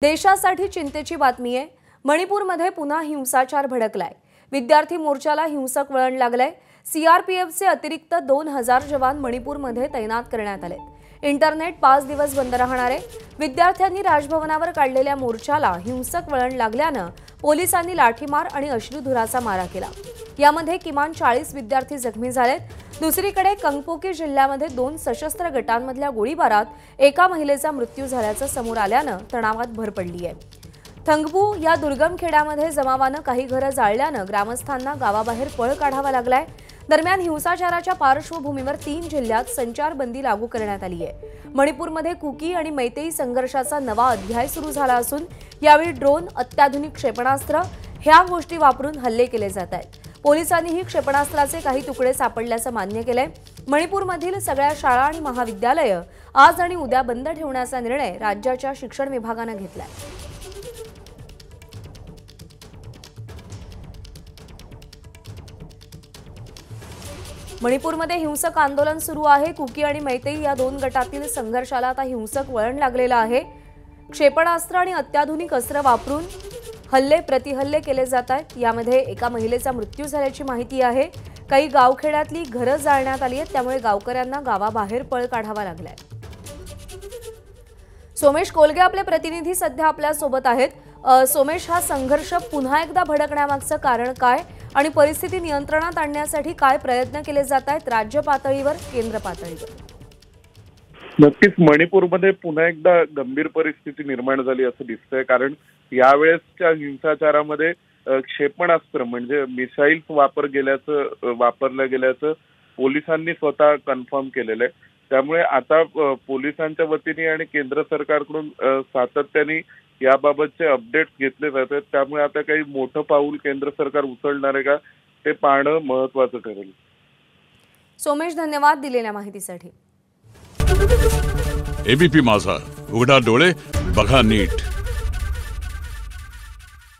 देशासाठी चिंतेची बातमी आहे। मणिपूरमध्ये पुन्हा हिंसाचार भडकलाय। विद्यार्थी मोर्चाला हिंसक वळण लागलंय। सीआरपीएफचे अतिरिक्त 2000 जवान मणिपूरमध्ये तैनात करण्यात आले। इंटरनेट 5 दिवस बंद राहणार आहे। विद्यार्थ्यांनी राजभवनावर काढलेल्या मोर्चाला हिंसक वळण लागल्यानं पोलिसांनी लाठीमार आणि अश्रुधुराचा मारा केला। यामध्ये किमान 40 विद्यार्थी जखमी झालेत। दुसरीकडे कंगपोकी जिल्ह्यामध्ये 2 सशस्त्र गटांमधल्या गोळीबारात एका महिलेचा मृत्यू झाल्याचं समोर आल्यानं तणावात भर पडली आहे। थंगबू या दुर्गम खेड्यामध्ये जमावानं काही घरं जाळल्यानं ग्रामस्थांना गावाबाहेर पळ काढावा लागलाय। दरम्यान हिंसाचाराच्या पार्श्वभूमीवर 3 जिल्ह्यात संचारबंदी लागू करण्यात आली आहे। मणिपूरमध्ये कुकी आणि मैतेई संघर्षाचा नवा अध्याय सुरू झाला असून यावेळी ड्रोन, अत्याधुनिक क्षेपणास्त्र ह्या गोष्टी वापरून हल्ले केले जात आहेत। पोलिसांनीही क्षेपणास्त्राचे काही तुकडे सापडल्याचं मान्य केलंय। मणिपूरमधील सगळ्या शाळा आणि महाविद्यालयं आज आणि उद्या बंद ठेवण्याचा निर्णय राज्याच्या शिक्षण विभागानं घेतलाय। मणिपूरमध्ये हिंसक आंदोलन सुरू आहे। कुकी आणि मैतेई या 2 गटातील संघर्षाला आता हिंसक वळण लागलेलं आहे। क्षेपणास्त्र आणि अत्याधुनिक अस्त्र वापरून हल्ले प्रतिहल्ले केले जात आहेत। यामध्ये एका महिलेचा मृत्यू झाल्याची माहिती आहे। काही गावखेड्यातली घरं जाळण्यात आली आहेत, त्यामुळे गावकऱ्यांना गावाबाहेर पळ काढावा लागलाय। सोमेश कोलगे आपले प्रतिनिधी सध्या आपल्या सोबत आहेत। सोमेश, हा संघर्ष पुन्हा एकदा भडकण्यामागचं कारण काय आणि परिस्थिती नियंत्रणात आणण्यासाठी काय प्रयत्न केले जात आहेत राज्य पातळीवर, केंद्र पातळीवर? नक्कीच मणिपूरमध्ये पुन्हा एकदा गंभीर परिस्थिती निर्माण झाली असं दिसतंय। कारण यावेळेसच्या हिंसाचारामध्ये क्षेपणास्त्र म्हणजे मिसाईल्स वापरल्या गेल्याचं पोलिसांनी स्वतः कन्फर्म केलेलं आहे। त्यामुळे आता पोलिसांच्या वतीने आणि केंद्र सरकारकडून सातत्याने याबाबतचे अपडेट्स घेतले जात आहेत। त्यामुळे आता काही मोठं पाऊल केंद्र सरकार उचलणार आहे का ते पाहणं महत्त्वाचं ठरेल। सोमेश, धन्यवाद दिलेल्या माहितीसाठी। एबीपी माझा, उघडा डोळे बघा नीट।